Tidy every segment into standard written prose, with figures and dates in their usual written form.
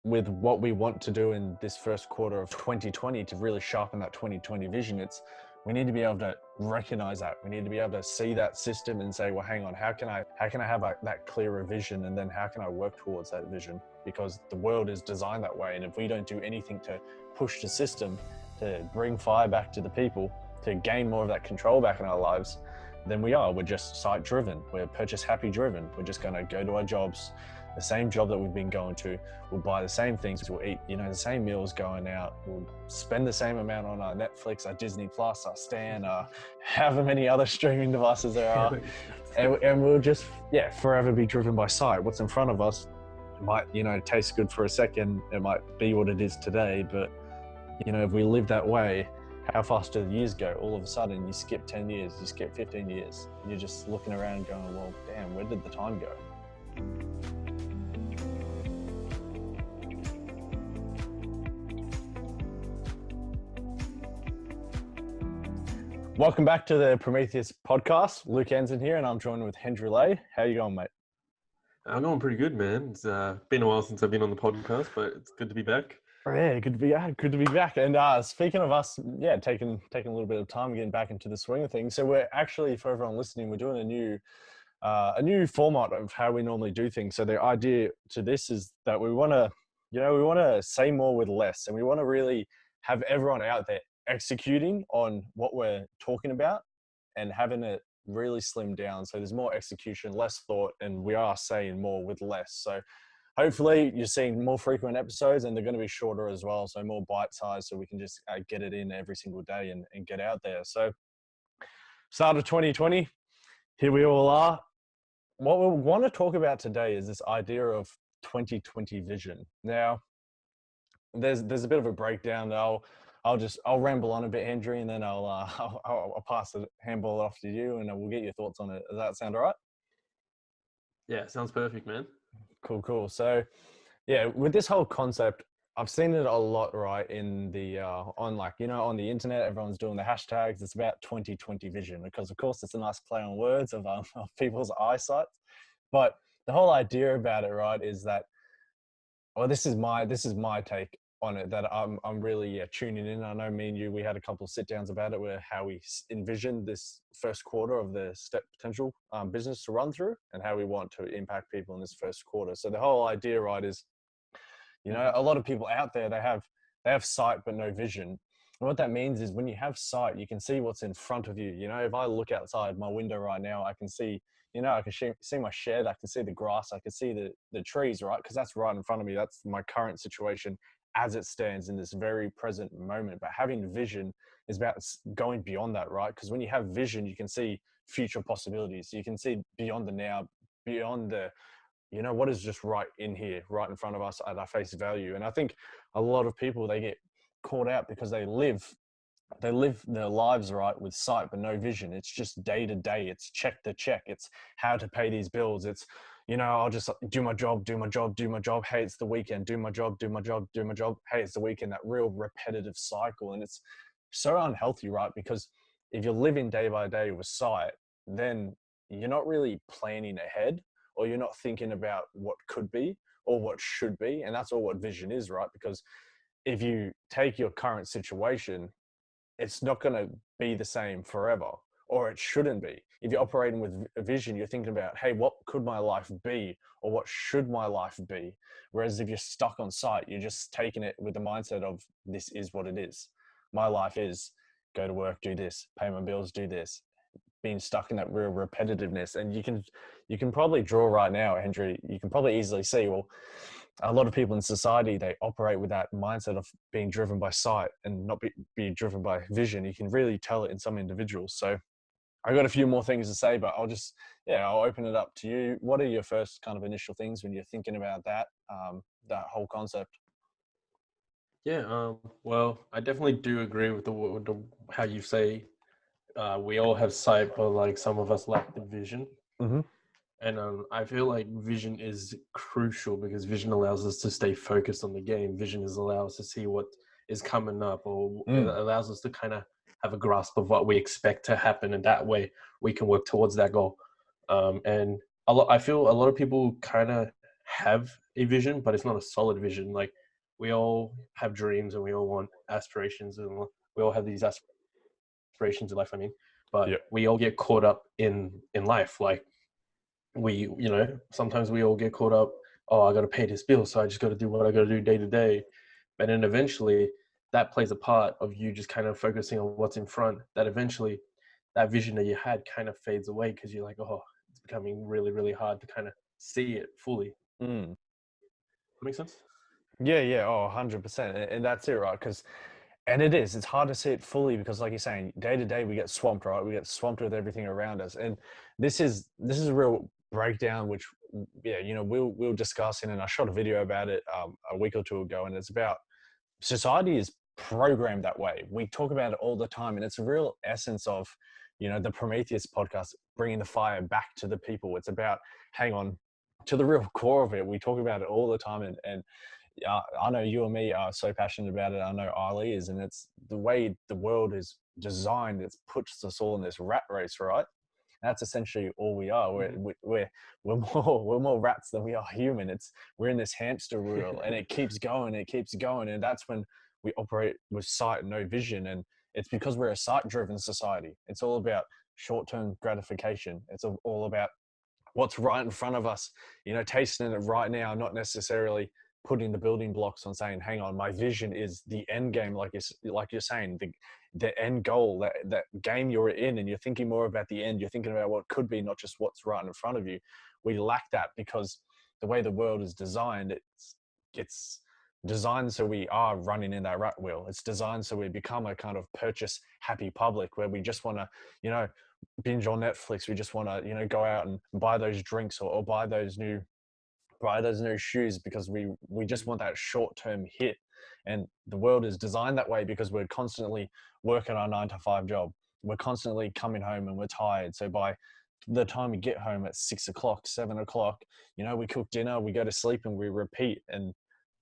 with what we want to do in this first quarter of 2020 to really sharpen that 2020 vision, we need to be able to recognize that. We need to be able to see that system and say, well, hang on, how can I have that clearer vision, and then how can I work towards that vision? Because the world is designed that way, and if we don't do anything to push the system to bring fire back to the people, to gain more of that control back in our lives, then we're just site driven. We're purchase happy driven. We're just going to go to our jobs, the same job that we've been going to. We'll buy the same things. We'll eat, the same meals going out. We'll spend the same amount on our Netflix, our Disney Plus, our Stan, however many other streaming devices there are. and we'll just, forever be driven by sight. What's in front of us might, taste good for a second. It might be what it is today. But, if we live that way, how fast do the years go? All of a sudden, you skip 10 years, you skip 15 years. You're just looking around going, well, damn, where did the time go? Welcome back to the Prometheus podcast. Luke Ensign here, and I'm joined with Hendry Lay. How you going, mate? I'm going pretty good, man. It's been a while since I've been on the podcast, but it's good to be back. Yeah, good to be back. And speaking of us, taking a little bit of time getting back into the swing of things. So we're actually, for everyone listening, we're doing a new format of how we normally do things. So the idea to this is that we want to say more with less, and we want to really have everyone out there executing on what we're talking about and having it really slimmed down. So there's more execution, less thought, and we are saying more with less. So hopefully you're seeing more frequent episodes, and they're going to be shorter as well. So more bite-sized, so we can just get it in every single day and get out there. So start of 2020, here we all are. What we want to talk about today is this idea of 2020 vision. Now, there's a bit of a breakdown. I'll ramble on a bit, Hendry, and then I'll pass the handball off to you, and we'll get your thoughts on it. Does that sound all right? Yeah, sounds perfect, man. Cool. So, with this whole concept, I've seen it a lot, right, in the on the internet. Everyone's doing the hashtags. It's about 2020 vision because, of course, it's a nice play on words of people's eyesight. But the whole idea about it, right, is that, well, this is my take on it, that I'm really tuning in. I know me and you, we had a couple of sit downs about it, where how we envisioned this first quarter of the step potential business to run through, and how we want to impact people in this first quarter. So the whole idea, right, is, a lot of people out there, they have sight but no vision. And what that means is when you have sight, you can see what's in front of you. If I look outside my window right now, I can see, I can see my shed, I can see the grass, I can see the trees, right? Because that's right in front of me. That's my current situation as it stands in this very present moment. But having vision is about going beyond that, right? Because when you have vision, you can see future possibilities. You can see beyond the now, beyond the, what is just right in here, right in front of us at our face value. And I think a lot of people, they get caught out because they live their lives, right, with sight but no vision. It's just day to day. It's check to check. It's how to pay these bills. It's, I'll just do my job. Hey, it's the weekend. Do my job. Hey, it's the weekend. That real repetitive cycle. And it's so unhealthy, right? Because if you're living day by day with sight, then you're not really planning ahead, or you're not thinking about what could be or what should be. And that's all what vision is, right? Because if you take your current situation, it's not going to be the same forever, or it shouldn't be. If you're operating with a vision, you're thinking about, hey, what could my life be, or what should my life be? Whereas if you're stuck on sight, you're just taking it with the mindset of, this is what it is. My life is go to work, do this, pay my bills, do this. Being stuck in that real repetitiveness. And you can probably draw right now, Hendry, you can probably easily see, well, a lot of people in society, they operate with that mindset of being driven by sight and not be driven by vision. You can really tell it in some individuals. So I've got a few more things to say, but I'll open it up to you. What are your first kind of initial things when you're thinking about that whole concept? Yeah, well, I definitely do agree with how you say we all have sight, but like some of us lack the vision. Mm-hmm. And I feel like vision is crucial because vision allows us to stay focused on the game. Vision allows us to see what is coming up, or it allows us to kind of have a grasp of what we expect to happen. And that way we can work towards that goal. And I feel a lot of people kind of have a vision, but it's not a solid vision. Like we all have dreams and we all want aspirations, and we all have these aspirations in life. I mean, but Yeah. we all get caught up in life. Like sometimes we all get caught up. Oh, I got to pay this bill, so I just got to do what I got to do day to day. But then eventually, that plays a part of you just kind of focusing on what's in front. That eventually, that vision that you had kind of fades away because you're like, oh, it's becoming really, really hard to kind of see it fully. Mm. Make sense? Yeah. Oh, 100%. And that's it, right? And it's hard to see it fully because, like you're saying, day to day we get swamped, right? We get swamped with everything around us. And this is a real breakdown, which, yeah, we'll discuss in, and I shot a video about it a week or two ago, and it's about society is programmed that way. We talk about it all the time, and it's a real essence of, the Prometheus podcast, bringing the fire back to the people. It's about, hang on, to the real core of it. We talk about it all the time, and I know you and me are so passionate about it. I know Ali is, and it's the way the world is designed. It puts us all in this rat race, right? That's essentially all we are. We're more rats than we are human. We're in this hamster wheel, and it keeps going, and that's when we operate with sight and no vision. And it's because we're a sight-driven society. It's all about short-term gratification. It's all about what's right in front of us, tasting it right now, not necessarily putting the building blocks on, saying, hang on, my vision is the end game, like you're saying, the end goal, that game you're in, and you're thinking more about the end. You're thinking about what could be, not just what's right in front of you. We lack that because the way the world is designed, it's designed so we are running in that rat wheel. It's designed so we become a kind of purchase happy public where we just want to, binge on Netflix. We just want to, go out and buy those drinks or buy those new shoes because we just want that short-term hit. And the world is designed that way because we're constantly working our 9 to 5 job. We're constantly coming home and we're tired. So by the time we get home at 6 o'clock, 7 o'clock, we cook dinner, we go to sleep, and we repeat. And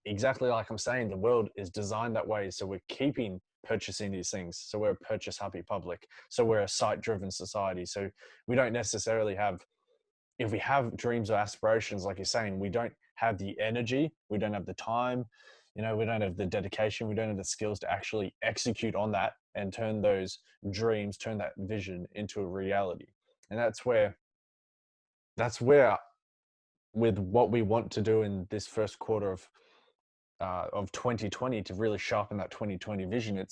exactly like I'm saying, the world is designed that way. So we're keeping purchasing these things. So we're a purchase happy public. So we're a sight driven society. So we don't necessarily have, if we have dreams or aspirations, like you're saying, we don't have the energy, we don't have the time, we don't have the dedication, we don't have the skills to actually execute on that and turn those dreams, turn that vision into a reality. And that's where with what we want to do in this first quarter of 2020 to really sharpen that 2020 vision,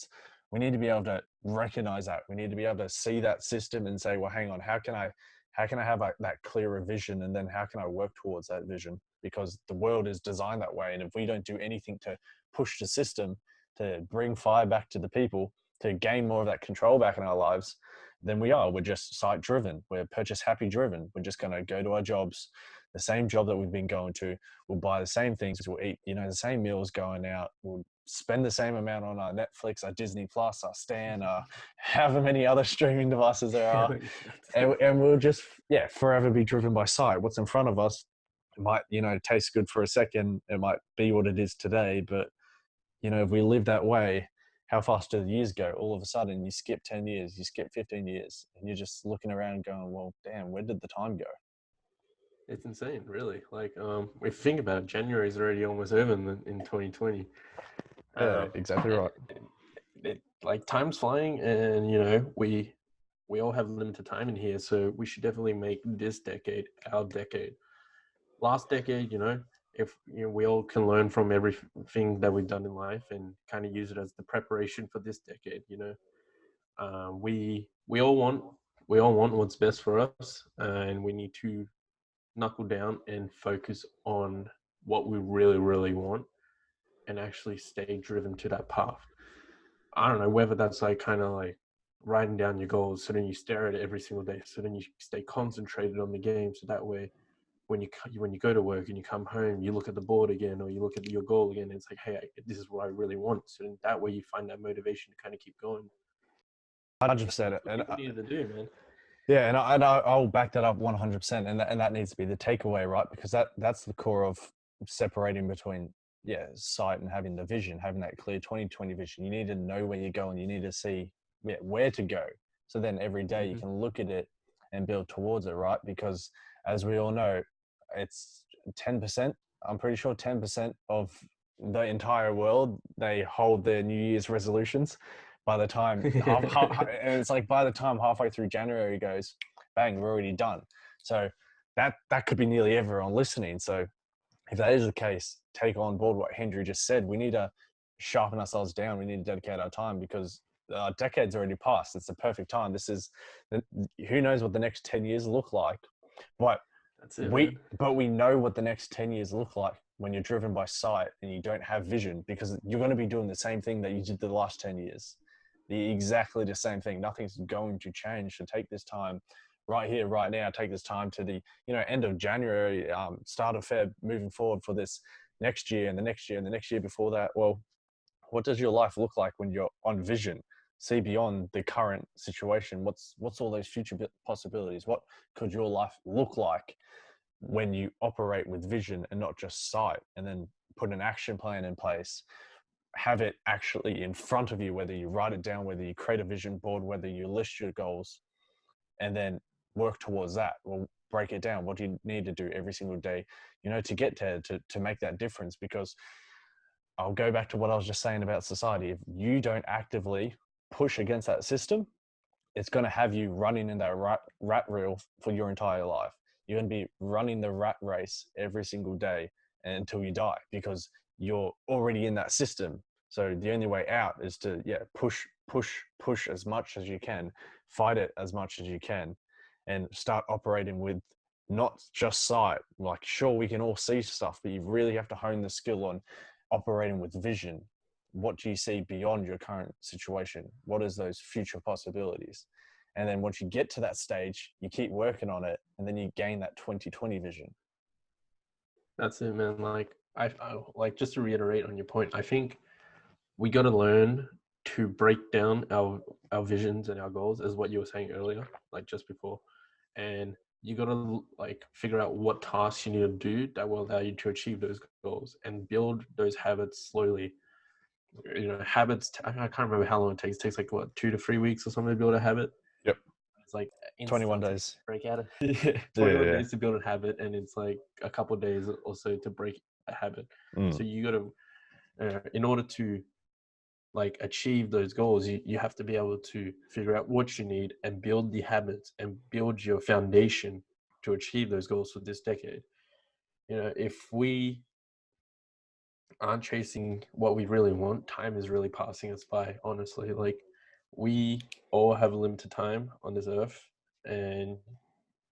we need to be able to recognize that. We need to be able to see that system and say, well, hang on, how can I have that clearer vision, and then how can I work towards that vision? Because the world is designed that way, and if we don't do anything to push the system to bring fire back to the people, to gain more of that control back in our lives, then we're just sight driven. We're purchase happy driven. We're just going to go to our jobs, the same job that we've been going to. We'll buy the same things. We'll eat, the same meals going out. We'll spend the same amount on our Netflix, our Disney Plus, our Stan, however many other streaming devices there are. And we'll just, forever be driven by sight. What's in front of us, it might, taste good for a second. It might be what it is today. But, if we live that way, how fast do the years go? All of a sudden, you skip 10 years, you skip 15 years, and you're just looking around going, well, damn, where did the time go? It's insane, really. Like, if you think about it, January is already almost over in 2020. Yeah, exactly right. Like, time's flying, and we all have limited time in here, so we should definitely make this decade our decade. Last decade, if we all can learn from everything that we've done in life and kind of use it as the preparation for this decade. We all want what's best for us, and we need to knuckle down and focus on what we really, really want, and actually stay driven to that path. I don't know whether that's like kind of like writing down your goals, so then you stare at it every single day, so then you stay concentrated on the game, so that way when you go to work and you come home, you look at the board again, or you look at your goal again, and it's like, hey, this is what I really want. So then that way you find that motivation to kind of keep going. 100%. That's what people need to do, man. Yeah, and I'll back that up 100%, and that needs to be the takeaway, right? Because that's the core of separating between sight and having the vision, having that clear 2020 vision. You need to know where you're going. You need to see where to go. So then every day you can look at it and build towards it, right? Because as we all know, it's 10%. I'm pretty sure 10% of the entire world, they hold their New Year's resolutions. By the time and it's like by the time halfway through January goes, bang, we're already done. So that could be nearly everyone listening. So if that is the case, take on board what Henry just said. We need to sharpen ourselves down. We need to dedicate our time, because decades already passed. It's the perfect time. This is, who knows what the next 10 years look like, but That's it, we know what the next 10 years look like when you're driven by sight and you don't have vision, because you're going to be doing the same thing that you did the last 10 years. Exactly the same thing. Nothing's going to change. So take this time right here, right now. Take this time to the end of January, start of Feb, moving forward for this next year and the next year and the next year before that. Well, what does your life look like when you're on vision? See beyond the current situation. What's all those future possibilities? What could your life look like when you operate with vision and not just sight? And then put an action plan in place. Have it actually in front of you, whether you write it down, whether you create a vision board, whether you list your goals, and then work towards that. Well, break it down. What do you need to do every single day, to get to make that difference? Because I'll go back to what I was just saying about society. If you don't actively push against that system, it's going to have you running in that rat reel for your entire life. You're going to be running the rat race every single day until you die, because you're already in that system. So the only way out is to push as much as you can, fight it as much as you can, and start operating with not just sight. Like, sure, we can all see stuff, but you really have to hone the skill on operating with vision. What do you see beyond your current situation? What is those future possibilities? And then once you get to that stage, you keep working on it, and then you gain that 2020 vision. That's it, man. Like I like, just to reiterate on your point, I think we got to learn to break down our visions and our goals, as what you were saying earlier, like just before. And you got to like figure out what tasks you need to do that will allow you to achieve those goals, and build those habits slowly. Habits, I can't remember how long it takes. It takes like what, 2 to 3 weeks or something to build a habit. Yep. It's like 21 days. Break out of Yeah. 21 days to build a habit, and it's like a couple of days or so to break a habit. So you got to, in order to like achieve those goals, you have to be able to figure out what you need and build the habits and build your foundation to achieve those goals for this decade. If we aren't chasing what we really want, time is really passing us by, honestly. Like, we all have a limited time on this earth, and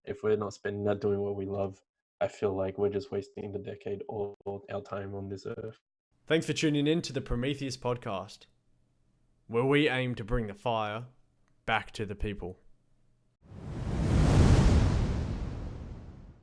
if we're not spending that doing what we love, I feel like we're just wasting the decade, all our time on this earth. Thanks for tuning in to the Prometheus podcast, where we aim to bring the fire back to the people.